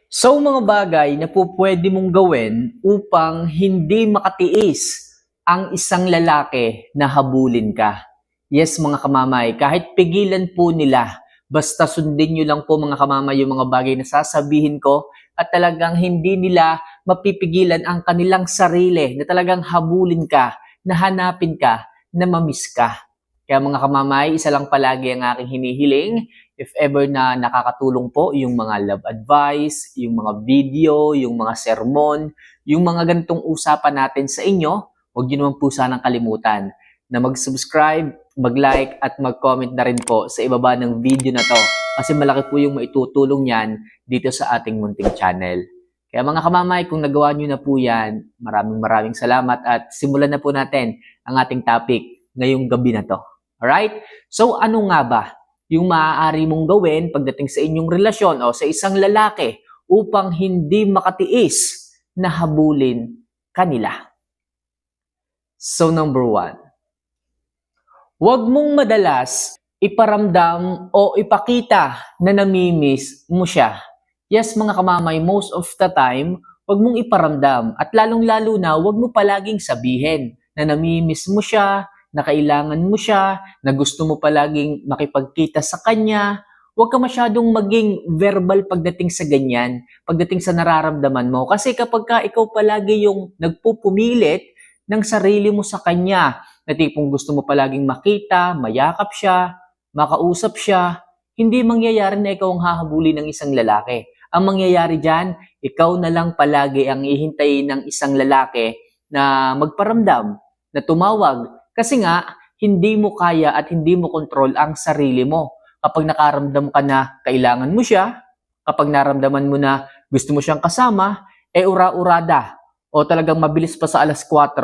So mga bagay na po pwede mong gawin upang hindi makatiis ang isang lalaki na habulin ka. Yes mga kamamay, kahit pigilan po nila, basta sundin nyo lang po mga kamamay yung mga bagay na sasabihin ko at talagang hindi nila mapipigilan ang kanilang sarili na talagang habulin ka, na hanapin ka, na mamiss ka. Kaya mga kamamay, isa lang palagi ang aking hinihiling. If ever na nakakatulong po yung mga love advice, yung mga video, yung mga sermon, yung mga ganitong usapan natin sa inyo, huwag niyo naman po sanang kalimutan na mag-subscribe, mag-like at mag-comment na rin po sa ibaba ng video na to kasi malaki po yung maitutulong yan dito sa ating munting channel. Kaya mga kamamay, kung nagawa niyo na po yan, maraming salamat at simulan na po natin ang ating topic ngayong gabi na to. Alright? So ano nga ba yung maaari mong gawin pagdating sa inyong relasyon o sa isang lalaki upang hindi makatiis na habulin kanila? So number 1, huwag mong madalas iparamdam o ipakita na namimiss mo siya. Yes mga kamamay, most of the time, huwag mong iparamdam at lalong-lalo na huwag mo palaging sabihin na namimiss mo siya, na kailangan mo siya, na gusto mo palaging makipagkita sa kanya. Huwag ka masyadong maging verbal pagdating sa ganyan, pagdating sa nararamdaman mo. Kasi kapag ka ikaw palagi yung nagpupumilit ng sarili mo sa kanya, na tipong gusto mo palaging makita, mayakap siya, makausap siya, hindi mangyayari na ikaw ang hahabulin ng isang lalaki. Ang mangyayari dyan, ikaw na lang palagi ang ihintayin ng isang lalaki na magparamdam, na tumawag. Kasi nga, hindi mo kaya at hindi mo control ang sarili mo. Kapag nakaramdam ka na kailangan mo siya, kapag naramdaman mo na gusto mo siyang kasama, ura-urada o talagang mabilis pa sa alas 4,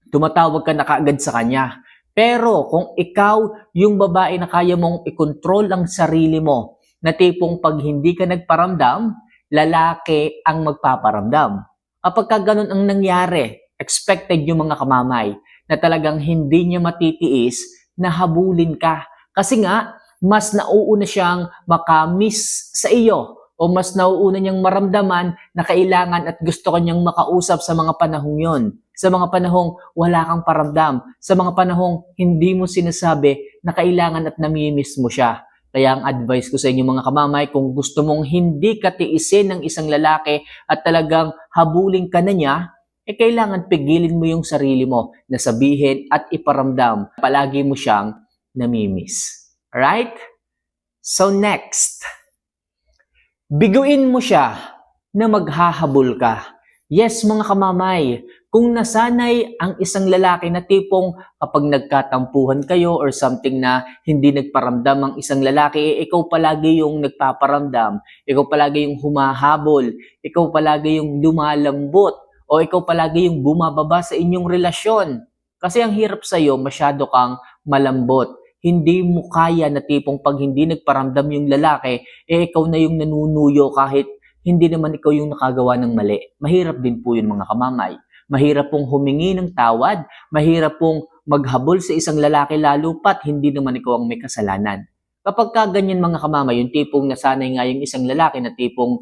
tumatawag ka na kaagad sa kanya. Pero kung ikaw yung babae na kaya mong i-control ang sarili mo, na tipong pag hindi ka nagparamdam, lalaki ang magpaparamdam. Kapag ka ganun ang nangyari, expected yung mga kamamay na talagang hindi niya matitiis na habulin ka. Kasi nga, mas nauuna siyang makamiss sa iyo o mas nauuna niyang maramdaman na kailangan at gusto kanyang makausap sa mga panahong yon. Sa mga panahong wala kang paramdam. Sa mga panahong hindi mo sinasabi na kailangan at namimiss mo siya. Kaya ang advice ko sa inyo mga kamamay, kung gusto mong hindi katiisin ng isang lalaki at talagang habulin ka na niya, kailangan pigilin mo yung sarili mo na sabihin at iparamdam. Palagi mo siyang namimiss. Alright? So next, biguin mo siya na maghahabol ka. Yes mga kamamay, kung nasanay ang isang lalaki na tipong kapag nagkatampuhan kayo or something na hindi nagparamdam ang isang lalaki, ikaw palagi yung nagpaparamdam, ikaw palagi yung humahabol, ikaw palagi yung lumalambot, o ikaw palagi yung bumababa sa inyong relasyon. Kasi ang hirap sa'yo, masyado kang malambot. Hindi mo kaya na tipong pag hindi nagparamdam yung lalaki, ikaw na yung nanunuyo kahit hindi naman ikaw yung nakagawa ng mali. Mahirap din po yun mga kamamay. Mahirap pong humingi ng tawad, mahirap pong maghabol sa isang lalaki lalo pat hindi naman ikaw ang may kasalanan. Kapag ka ganyan mga kamamay, yung tipong nasanay nga yung isang lalaki na tipong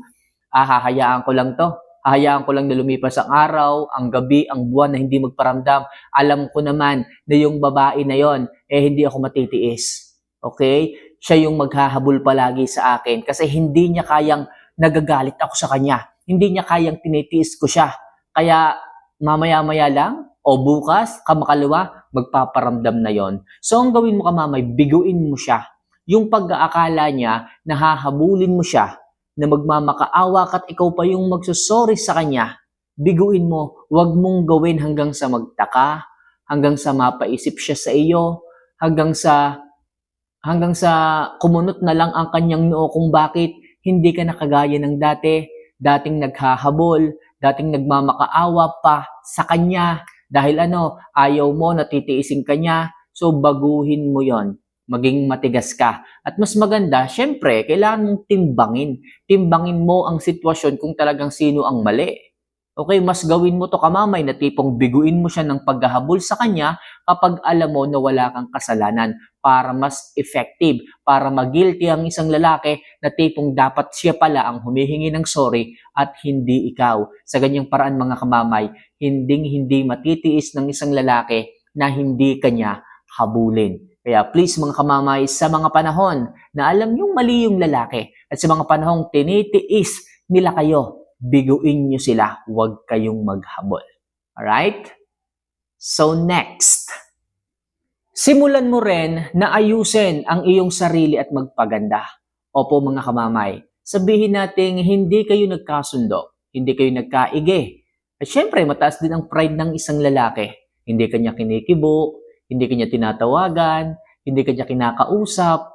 hahayaan ko lang to, hahayaan ko lang na lumipas ang araw, ang gabi, ang buwan na hindi magparamdam. Alam ko naman na yung babae na yon, hindi ako matitiis. Okay? Siya yung maghahabol palagi sa akin kasi hindi niya kayang nagagalit ako sa kanya. Hindi niya kayang tinitiis ko siya. Kaya mamaya-maya lang o bukas, kamakalawa, magpaparamdam na yon. So ang gawin mo kamamay, biguin mo siya. Yung pag-aakala niya, nahahabulin mo siya, na magmamakaawa at ikaw pa yung magsusorry sa kanya, biguin mo, wag mong gawin hanggang sa magtaka, hanggang sa mapaisip siya sa iyo, hanggang sa kumunot na lang ang kanyang noo kung bakit hindi ka nakagaya ng dati, dating naghahabol, dating nagmamakaawa pa sa kanya, dahil ayaw mo, natitiisin kanya, so baguhin mo yon, maging matigas ka. At mas maganda, syempre, kailangan mong timbangin. Timbangin mo ang sitwasyon kung talagang sino ang mali. Okay, mas gawin mo to kamamay na tipong biguin mo siya ng paghahabol sa kanya kapag alam mo na wala kang kasalanan para mas effective, para mag-guilty ang isang lalaki na tipong dapat siya pala ang humihingi ng sorry at hindi ikaw. Sa ganyang paraan mga kamamay, hindi matitiis ng isang lalaki na hindi kanya habulin. Kaya please mga kamamay, sa mga panahon na alam niyong mali yung lalaki at sa mga panahong tinitiis nila kayo, biguin nyo sila, huwag kayong maghabol. Alright? So next, simulan mo rin na ayusin ang iyong sarili at magpaganda. Opo mga kamamay, sabihin natin hindi kayo nagkasundo, hindi kayo nagkaige. At syempre, mataas din ang pride ng isang lalaki. Hindi kanya kinikibo, hindi kanya tinatawagan, hindi kanya kinakausap.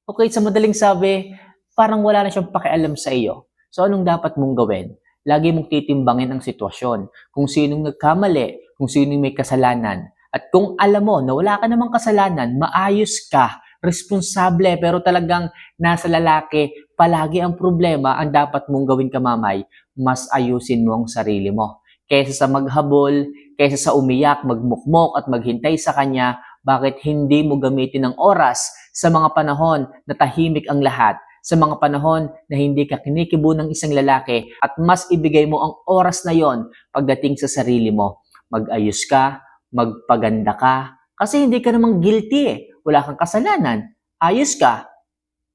Okay, sa madaling sabi, parang wala na siyang pakialam sa iyo. So anong dapat mong gawin? Lagi mong titimbangin ang sitwasyon. Kung sinong nagkamali, kung sinong may kasalanan. At kung alam mo na wala ka namang kasalanan, maayos ka, responsable, pero talagang nasa lalaki, palagi ang problema, ang dapat mong gawin kamamay, mas ayusin mo ang sarili mo. Kaysa sa maghabol, kaysa sa umiyak, magmukmok at maghintay sa kanya, bakit hindi mo gamitin ang oras sa mga panahon na tahimik ang lahat? Sa mga panahon na hindi ka kinikibo ng isang lalaki at mas ibigay mo ang oras na yon pagdating sa sarili mo. Mag-ayos ka, magpaganda ka, kasi hindi ka namang guilty eh. Wala kang kasalanan. Ayos ka.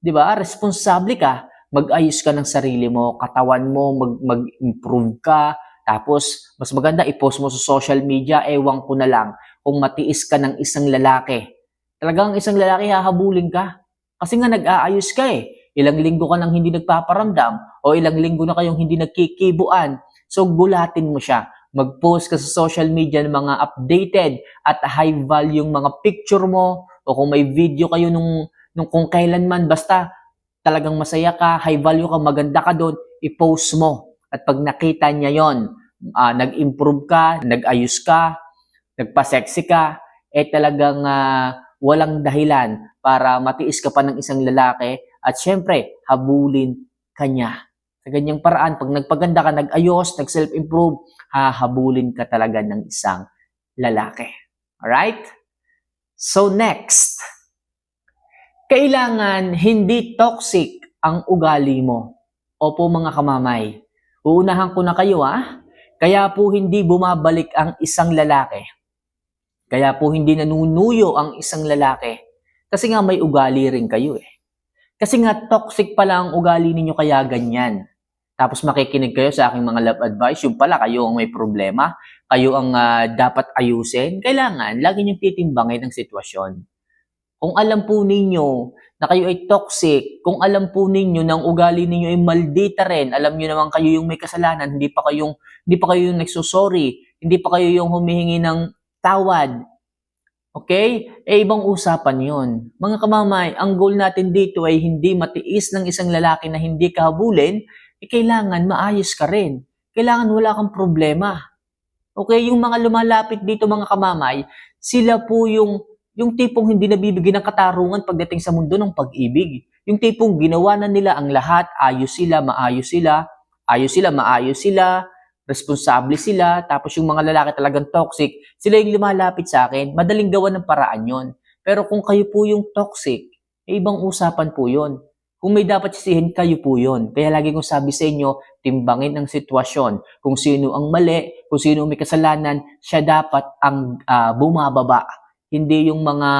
Di ba? Responsable ka. Mag-ayos ka ng sarili mo, katawan mo, mag-improve ka. Tapos, mas maganda, i-post mo sa social media, ewan ko na lang, kung matiis ka ng isang lalaki. Talagang isang lalaki, hahabulin ka. Kasi nga nag-aayos ka eh. Ilang linggo ka nang hindi nagpaparamdam o ilang linggo na kayong hindi nagkikibuan. So, gulatin mo siya. Mag-post ka sa social media ng mga updated at high value yung mga picture mo o kung may video kayo nung kung kailanman, basta talagang masaya ka, high value ka, maganda ka doon, i-post mo. At pag nakita niya yon, nag-improve ka, nag-ayos ka, nagpa-sexy ka, talagang walang dahilan para matiis ka pa ng isang lalaki at syempre, habulin ka niya. Sa ganyang paraan, pag nagpaganda ka, nag-ayos, nag-self-improve, hahabulin ka talaga ng isang lalaki. Alright? So next, kailangan hindi toxic ang ugali mo. Opo mga kamamay, uunahan ko na kayo Kaya po hindi bumabalik ang isang lalaki. Kaya po hindi nanunuyo ang isang lalaki. Kasi nga may ugali rin kayo eh. Kasi nga toxic pala ang ugali ninyo kaya ganyan. Tapos makikinig kayo sa aking mga love advice, yung pala kayo ang may problema, kayo ang dapat ayusin. Kailangan, lagi niyong titimbangin ang sitwasyon. Kung alam po ninyo na kayo ay toxic, kung alam po ninyo na ang ugali ninyo ay maldita rin, alam niyo naman kayo yung may kasalanan, hindi pa kayo yung nagsusorry, hindi pa kayo yung humihingi ng tawad. Okay? Ibang usapan yon. Mga kamamay, ang goal natin dito ay hindi matiis ng isang lalaki na hindi ka habulin, kailangan maayos ka rin. Kailangan wala kang problema. Okay? Yung mga lumalapit dito mga kamamay, sila po yung tipong hindi nabibigyan ng katarungan pagdating sa mundo ng pag-ibig. Yung tipong ginawa na nila ang lahat, ayos sila, maayos sila, maayos sila, responsable sila, tapos yung mga lalaki talagang toxic, sila yung lumalapit sa akin, madaling gawa ng paraan yon. Pero kung kayo po yung toxic, ibang usapan po yon. Kung may dapat sisihin, kayo po yon. Kaya lagi kong sabi sa inyo, timbangin ang sitwasyon. Kung sino ang mali, kung sino ang may kasalanan, siya dapat ang bumababa. Hindi yung mga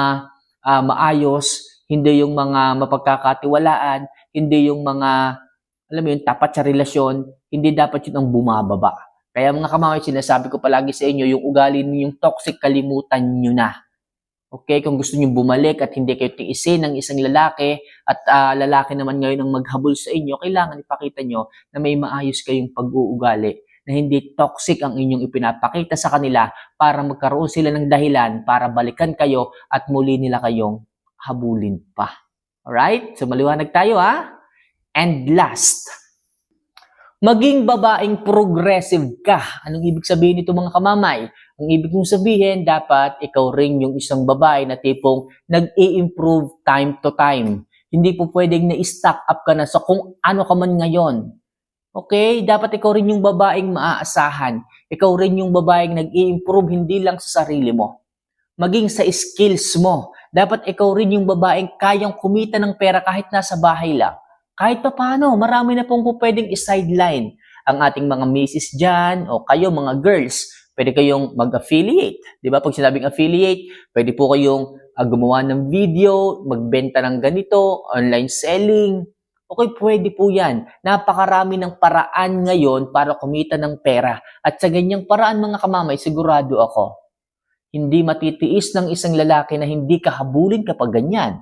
maayos, hindi yung mga mapagkakatiwalaan, hindi yung mga alam mo yun, tapat sa relasyon, hindi dapat yun ang bumababa. Kaya mga kamamay, sinasabi ko palagi sa inyo, yung ugali ninyong toxic, kalimutan nyo na. Okay, kung gusto nyo bumalik at hindi kayo tiisin ng isang lalaki at lalaki naman ngayon ang maghabol sa inyo, kailangan ipakita nyo na may maayos kayong pag-uugali, na hindi toxic ang inyong ipinapakita sa kanila para magkaroon sila ng dahilan para balikan kayo at muli nila kayong habulin pa. Alright? So maliwanag tayo And last, maging babaeng progressive ka. Anong ibig sabihin nito mga kamamay? Ang ibig kong sabihin, dapat ikaw rin yung isang babae na tipong nag-i-improve time to time. Hindi po pwedeng na-stack up ka na sa kung ano ka man ngayon. Okay? Dapat ikaw rin yung babaeng maaasahan. Ikaw rin yung babaeng nag-i-improve hindi lang sa sarili mo, maging sa skills mo. Dapat ikaw rin yung babaeng kayang kumita ng pera kahit nasa bahay lang. Kahit pa paano, marami na pong pwedeng i-sideline ang ating mga misis dyan o kayo mga girls. Pwede kayong mag-affiliate. Di ba? Pag sinabing affiliate, pwede po kayong gumawa ng video, magbenta ng ganito, online selling. Okay, pwede po yan. Napakarami ng paraan ngayon para kumita ng pera. At sa ganyang paraan mga kamamay, sigurado ako, hindi matitiis ng isang lalaki na hindi ka habulin kapag ganyan.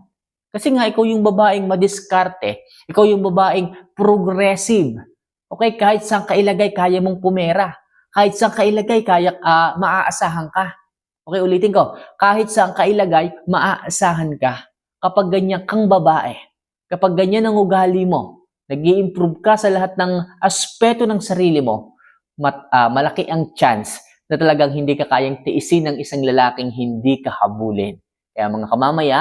Kasi nga, ikaw yung babaeng madiskarte. Ikaw yung babaeng progressive. Okay, kahit saan ka ilagay, kaya mong pumera. Kahit saan ka ilagay, maaasahan ka. Okay, ulitin ko. Kahit saan ka ilagay, maaasahan ka. Kapag ganyan kang babae, kapag ganyan ang ugali mo, nag-i-improve ka sa lahat ng aspeto ng sarili mo, malaki ang chance na talagang hindi ka kayang tiisin ng isang lalaking hindi ka habulin. Kaya mga kamamaya,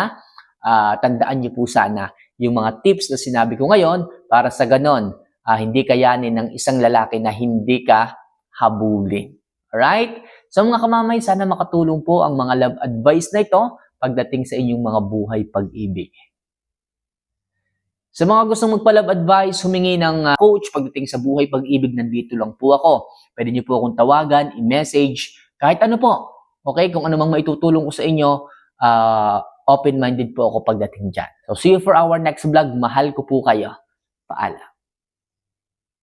tandaan niyo po sana yung mga tips na sinabi ko ngayon para sa ganon, hindi kayanin ng isang lalaki na hindi ka habulin. Alright? So mga kamamay, sana makatulong po ang mga love advice na ito pagdating sa inyong mga buhay pag-ibig. Sa mga gustong magpa-love advice, humingi ng coach pagdating sa buhay pag-ibig, nandito lang po ako. Pwede niyo po akong tawagan, i-message, kahit ano po. Okay? Kung ano mang maitutulong ko sa inyo, open-minded po ako pagdating dyan. So see you for our next vlog. Mahal ko po kayo. Paalam.